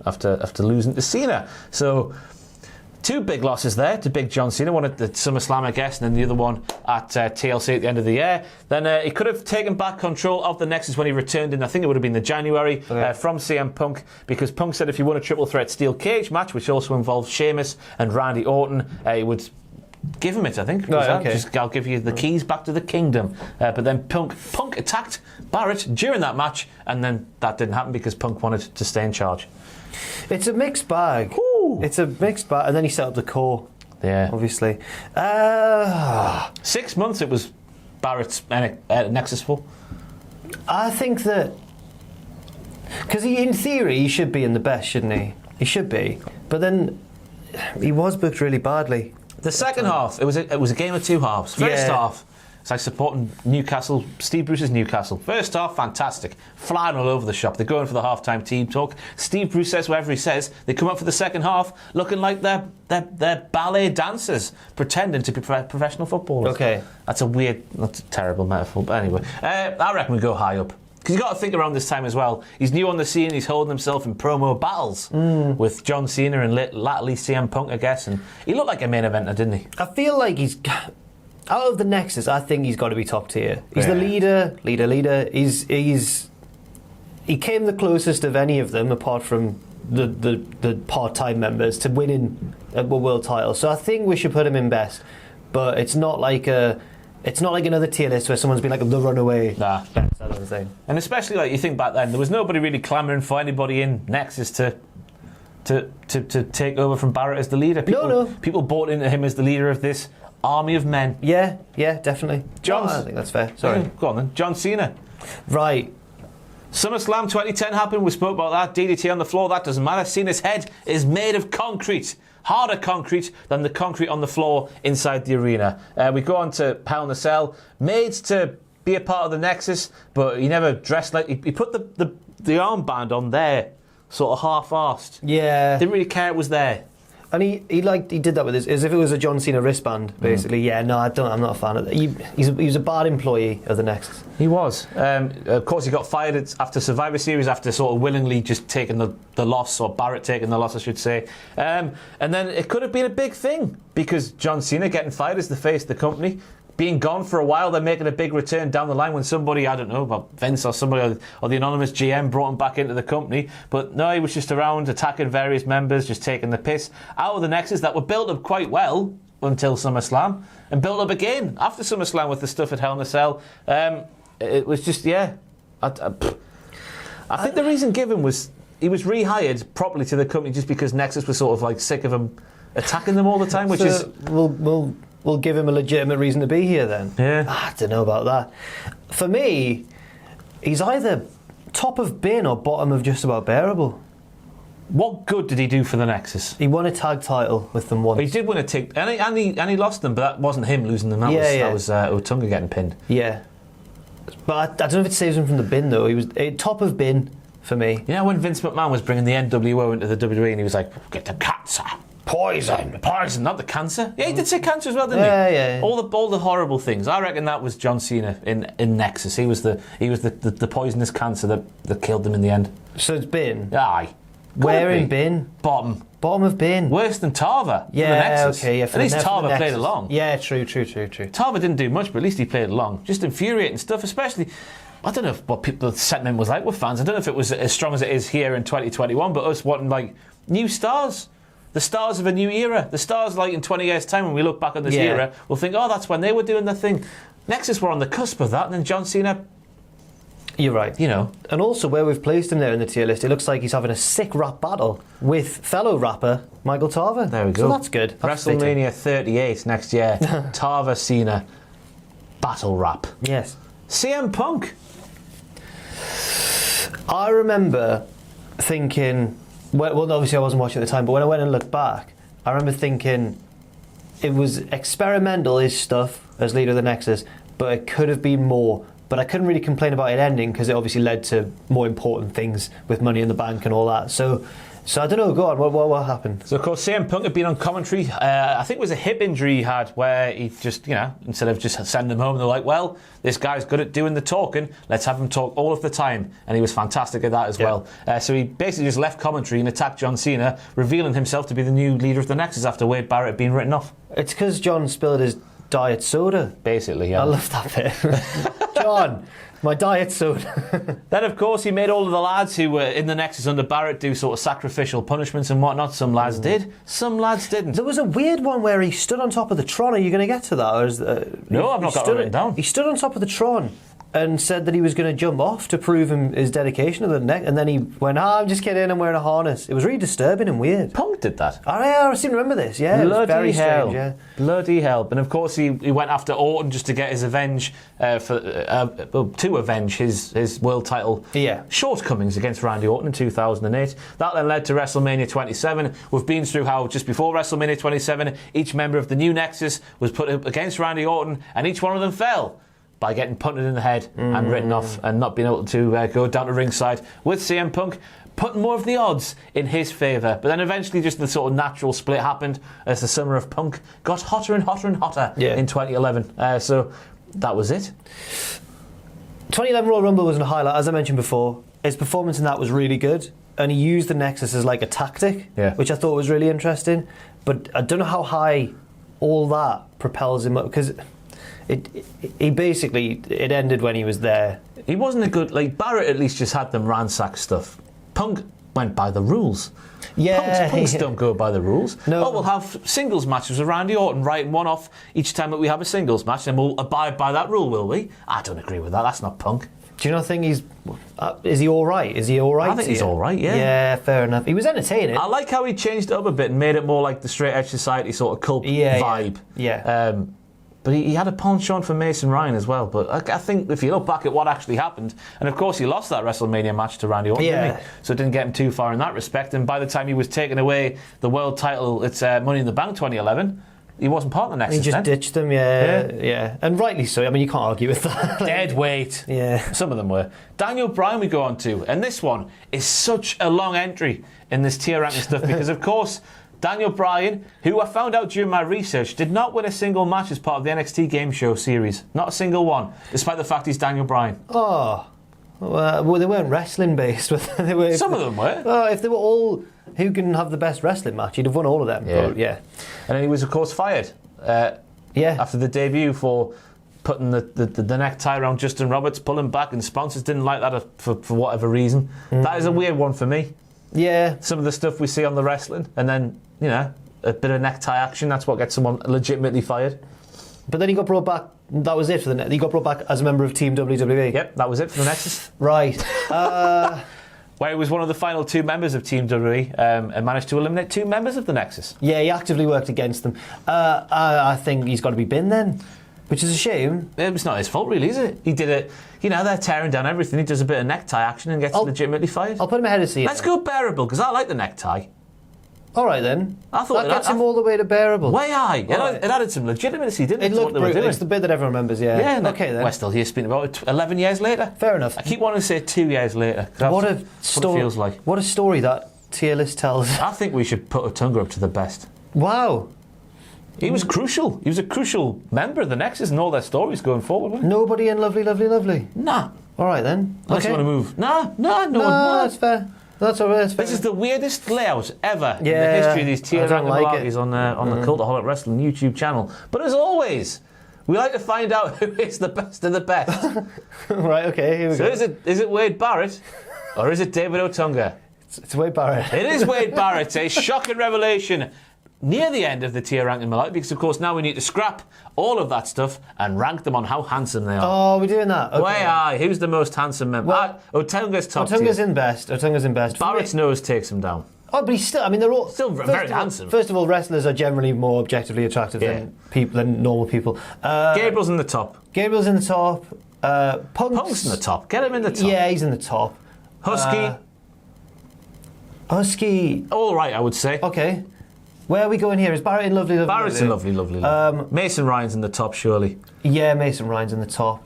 losing to Cena. So 2 big losses there to big John Cena, one at the SummerSlam, I guess, and then the other one at TLC at the end of the year. Then he could have taken back control of the Nexus when he returned in, I think it would have been the January, from CM Punk, because Punk said if he won a triple threat steel cage match, which also involved Sheamus and Randy Orton, he would give him it, I think. I'll give you the keys back to the kingdom. But then Punk attacked Barrett during that match, and then that didn't happen because Punk wanted to stay in charge. It's a mixed bag. Ooh. It's a mixed bag. And then he set up the core. Yeah. Obviously. 6 months it was Barrett's Nexus for. I think that... Because in theory, he should be in the best, shouldn't he? He should be. But then he was booked really badly. The second half, it was a game of 2 halves. First half, It's like supporting Newcastle, Steve Bruce's Newcastle. First half, fantastic. Flying all over the shop. They're going for the half-time team talk. Steve Bruce says whatever he says. They come up for the second half looking like they're ballet dancers pretending to be professional footballers. Okay. That's a terrible metaphor. But anyway, I reckon we go high up. Because you've got to think around this time as well. He's new on the scene. He's holding himself in promo battles with John Cena and latterly CM Punk, I guess. And he looked like a main eventer, didn't he? I feel like he's... Out of the Nexus, I think he's got to be top tier. He's the leader. He came the closest of any of them, apart from the part-time members, to winning a world title. So I think we should put him in best. But it's not like another tier list where someone's been like the runaway. Nah. That other thing. And especially like you think back then, there was nobody really clamouring for anybody in Nexus to take over from Barrett as the leader. People bought into him as the leader of this army of men. Yeah, definitely. I think that's fair. Sorry. Go on then. John Cena. Right. SummerSlam 2010 happened. We spoke about that. DDT on the floor. That doesn't matter. Cena's head is made of concrete. Harder concrete than the concrete on the floor inside the arena. We go on to Hell in a Cell. Made to be a part of the Nexus, but he never dressed like... He put the armband on there, sort of half-arsed. Yeah. Didn't really care it was there. And he did that with his, as if it was a John Cena wristband, basically. Yeah, no, I'm not a fan of that. He was a bad employee of the Nexus. He was. Of course, he got fired after Survivor Series after sort of willingly just taking the loss, or Barrett taking the loss, I should say. And then it could have been a big thing because John Cena getting fired as the face of the company, being gone for a while, they're making a big return down the line when somebody, I don't know, about Vince or somebody, or the anonymous GM brought him back into the company. But no, he was just around attacking various members, just taking the piss out of the Nexus that were built up quite well until SummerSlam, and built up again after SummerSlam with the stuff at Hell in a Cell. It was just, yeah. I think the reason given was he was rehired properly to the company just because Nexus was sort of like sick of him attacking them all the time, which is... We'll give him a legitimate reason to be here then. Yeah. I don't know about that. For me, he's either top of bin or bottom of just about bearable. What good did he do for the Nexus? He won a tag title with them once. He did win a tag, and he lost them, but that wasn't him losing them. That was Otunga getting pinned. Yeah. But I don't know if it saves him from the bin, though. He was top of bin for me. You know, when Vince McMahon was bringing the NWO into the WWE and he was like, get the cancer. Poison, not the cancer. Yeah, he did say cancer as well, didn't he? Yeah. All the horrible things. I reckon that was John Cena in Nexus. He was the poisonous cancer that killed them in the end. So it's bin. Aye. Where in bin? Bottom of bin. Worse than Tarver. Yeah, for the Nexus. okay. Yeah, at least Tarver played along. Yeah, true. Tarver didn't do much, but at least he played along. Just infuriating stuff, especially. I don't know what the sentiment was like with fans. I don't know if it was as strong as it is here in 2021, but us wanting like new stars. The stars of a new era. The stars, like in 20 years' time, when we look back on this era, we'll think, oh, that's when they were doing their thing. Nexus were on the cusp of that, and then John Cena... You're right. You know. And also, where we've placed him there in the tier list, it looks like he's having a sick rap battle with fellow rapper Michael Tarver. There we go. So that's good. That's WrestleMania 38 next year. Tarver, Cena, battle rap. Yes. CM Punk. I remember thinking... Well, obviously I wasn't watching at the time, but when I went and looked back, I remember thinking it was experimental, his stuff, as leader of the Nexus, but it could have been more. But I couldn't really complain about it ending because it obviously led to more important things with Money in the Bank and all that. So I don't know, go on, what happened? So of course CM Punk had been on commentary, I think it was a hip injury he had where he just, instead of just sending him home, they're like, well, this guy's good at doing the talking, let's have him talk all of the time. And he was fantastic at that as well. So he basically just left commentary and attacked John Cena, revealing himself to be the new leader of the Nexus after Wade Barrett had been written off. It's because John spilled his diet soda. Basically, yeah. I love that bit. John, my diet soda. Then, of course, he made all of the lads who were in the Nexus under Barrett do sort of sacrificial punishments and whatnot. Some lads did, some lads didn't. There was a weird one where he stood on top of the Tron. Are you going to get to that? Or no, I've not got it written down. He stood on top of the Tron and said that he was going to jump off to prove his dedication to the neck, and then he went, I'm just kidding, I'm wearing a harness. It was really disturbing and weird. Punk did that. I seem to remember this, yeah. It was very strange, yeah. Bloody hell. And of course he went after Orton just to get his to avenge his world title shortcomings against Randy Orton in 2008. That then led to WrestleMania 27. We've been through how just before WrestleMania 27, each member of the new Nexus was put up against Randy Orton, and each one of them fell by getting punted in the head and written off and not being able to go down to ringside, with CM Punk putting more of the odds in his favour. But then eventually just the sort of natural split happened as the summer of Punk got hotter and hotter and hotter in 2011. So that was it. 2011 Royal Rumble wasn't a highlight, as I mentioned before. His performance in that was really good, and he used the Nexus as like a tactic, which I thought was really interesting. But I don't know how high all that propels him up, because he basically, it ended when he was there. He wasn't a good, like, Barrett at least just had them ransack stuff. Punk went by the rules. Yeah. Punks don't go by the rules. No. Oh, we'll have singles matches with Randy Orton, writing one off each time that we have a singles match, and we'll abide by that rule, will we? I don't agree with that. That's not Punk. Do you not think he's... is he all right? Is he all right? I think he's all right, yeah. Yeah, fair enough. He was entertaining. I like how he changed it up a bit and made it more like the straight edge society sort of cult vibe. Yeah. But he had a penchant for Mason Ryan as well. But I think if you look back at what actually happened, and of course he lost that WrestleMania match to Randy Orton, didn't he? So it didn't get him too far in that respect. And by the time he was taking away the world title, it's Money in the Bank 2011, he wasn't part of the Nexus. He just ditched them, yeah. And rightly so. I mean, you can't argue with that. Dead weight. Yeah. Some of them were. Daniel Bryan we go on to, and this one is such a long entry in this tier ranking stuff because, of course, Daniel Bryan, who I found out during my research, did not win a single match as part of the NXT Game Show series. Not a single one, despite the fact he's Daniel Bryan. Oh. Well, they weren't wrestling based. They were, some of them were. Oh, if they were all who can have the best wrestling match, he'd have won all of them. Yeah. But, yeah. And then he was, of course, fired. After the debut for putting the necktie around Justin Roberts, pulling back, and sponsors didn't like that for whatever reason. That is a weird one for me. Yeah. Some of the stuff we see on the wrestling, and then, you know, a bit of necktie action, that's what gets someone legitimately fired. But then he got brought back. That was it for he got brought back as a member of Team WWE. Yep, that was it for the Nexus. Right. Where he was one of the final two members of Team WWE and managed to eliminate two members of the Nexus. Yeah, he actively worked against them. I think he's got to be binned then, which is a shame. It's not his fault, really, is it? He did it. You know, they're tearing down everything. He does a bit of necktie action and gets legitimately fired. I'll put him ahead of Cena. Let's go bearable, because I like the necktie. All right, then. I thought that gets him all the way to bearable. Way high. It added some legitimacy, didn't it? It looked brutal. It's the bit that everyone remembers, yeah. Okay, then. We're still here speaking about it 11 years later. Fair enough. I keep wanting to say 2 years later. What a story. What it feels like. What a story that tier list tells. I think we should put Otunga up to the best. Wow. He was crucial. He was a crucial member of the Nexus and all their stories going forward, wasn't he? Nobody in Lovely, Lovely, Lovely? Nah. All right, then. Unless you want to move. No, that's fair. That's all right. That's fair. This is the weirdest layout ever in the history of these tier ranking malarkeys on the Cultaholic Wrestling YouTube channel. But as always, we like to find out who is the best of the best. Right, okay, here we go. So is it Wade Barrett or is it David Otunga? It's Wade Barrett. It is Wade Barrett, a shocking revelation near the end of the tier ranking malarkey, because of course now we need to scrap all of that stuff and rank them on how handsome they are. Oh, we're doing that? Okay. Way high. Who's the most handsome member? Well, Otunga's top Otunga's tier. Otunga's in best. Barrett's nose takes him down. Oh, but he's still, I mean, they're all... Still very handsome. First of all, wrestlers are generally more objectively attractive than normal people. Gabriel's in the top. Gabriel's in the top. Punk's in the top. Get him in the top. Yeah, he's in the top. Husky. All right, I would say. Okay. Where are we going here? Is Barrett in Lovely, Lovely? Barrett's in Lovely, Lovely, Lovely. Mason Ryan's in the top, surely. Yeah, Mason Ryan's in the top.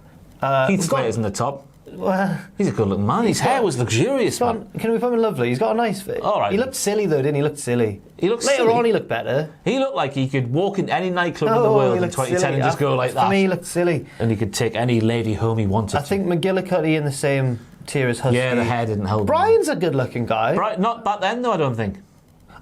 Heath Slater's in the top. Well, he's a good-looking man. His hair was luxurious, man. Can we put him in Lovely? He's got a nice fit. All right. He looked silly, though, didn't he? He looked silly. Later on, he looked better. He looked like he could walk in any nightclub in the world in 2010 silly. And just go like that. For me, he looked silly. And he could take any lady home he wanted. I think McGillicuddy in the same tier as Husky. Yeah, the hair didn't help. Bryan's a good-looking guy. Not back then, though, I don't think.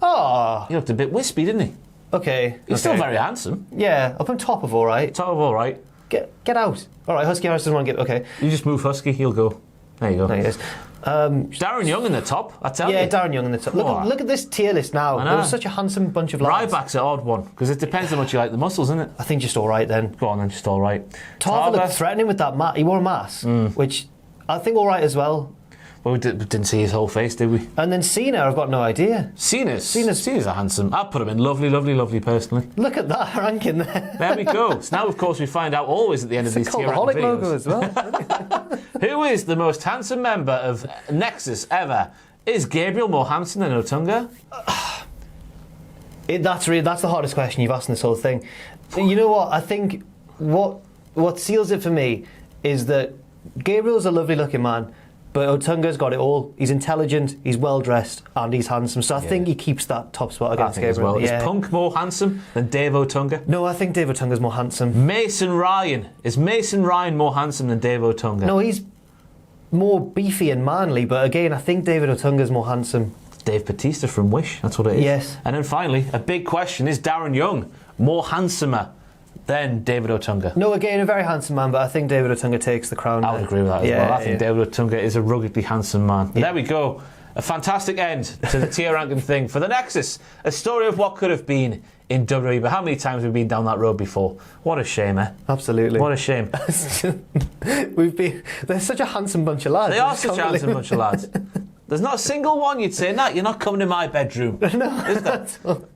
Oh. He looked a bit wispy, didn't he? Okay. He's still very handsome. Yeah, I'll put him top of all right. Top of all right. Get out. All right, Husky Harris doesn't want to get... Okay. You just move Husky, he'll go. There you go. There he is. Darren Young in the top, I tell you. Yeah, Darren Young in the top. Look at this tier list now. There was such a handsome bunch of lads. Ryback's an odd one, because it depends how much you like the muscles, isn't it? I think just all right then. Go on then, just all right. Tarver looked threatening with that mask. He wore a mask, which I think all right as well. Well, we didn't see his whole face, did we? And then Cena, I've got no idea. Cena's a handsome. I'd put him in lovely personally. Look at that ranking there. There we go. So now, of course, we find out always at the end of these tier ranking Cultaholic logo as well. Who is the most handsome member of Nexus ever? Is Gabriel more handsome than Otunga? That's the hardest question you've asked in this whole thing. You know what? I think what seals it for me is that Gabriel's a lovely looking man, but Otunga's got it all. He's intelligent, he's well dressed, and he's handsome. So I think he keeps that top spot against Gabriel. As well. Is Punk more handsome than Dave Otunga? No, I think Dave Otunga's more handsome. Mason Ryan. Is Mason Ryan more handsome than Dave Otunga? No, he's more beefy and manly, but again, I think David Otunga's more handsome. Dave Bautista from Wish, that's what it is. Yes. And then finally, a big question, is Darren Young more handsomer than David Otunga? No, again, a very handsome man, but I think David Otunga takes the crown. I would agree with that as well. I think David Otunga is a ruggedly handsome man. But there we go. A fantastic end to the tier ranking thing for the Nexus. A story of what could have been in WWE, but how many times have we been down that road before? What a shame, eh? Absolutely. What a shame. They're such a handsome bunch of lads. They are such a handsome bunch of lads. There's not a single one you'd say, nah, you're not coming to my bedroom. No, is there?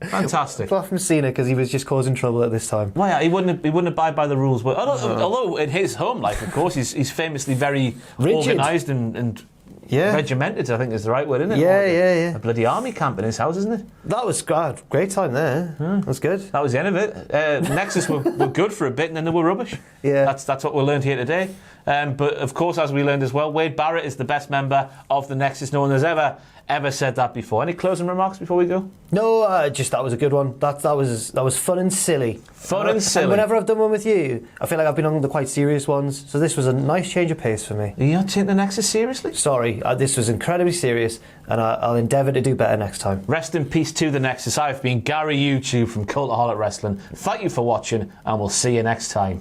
Fantastic. Apart from Cena, because he was just causing trouble at this time. Well, yeah, he wouldn't abide by the rules. But although in his home life, of course, he's famously very organised and regimented, I think is the right word, isn't it? Yeah. A bloody army camp in his house, isn't it? That was great time there. That's good. That was the end of it. Nexus were good for a bit and then they were rubbish. Yeah. That's what we learned here today. But of course, as we learned as well, Wade Barrett is the best member of the Nexus. No one has ever said that before. Any closing remarks before we go? No, just that was a good one. That was fun and silly. And whenever I've done one with you, I feel like I've been on the quite serious ones. So this was a nice change of pace for me. Are you not taking the Nexus seriously? Sorry, this was incredibly serious, and I'll endeavour to do better next time. Rest in peace to the Nexus. I've been Gary YouTube from Cultaholic Wrestling. Thank you for watching, and we'll see you next time.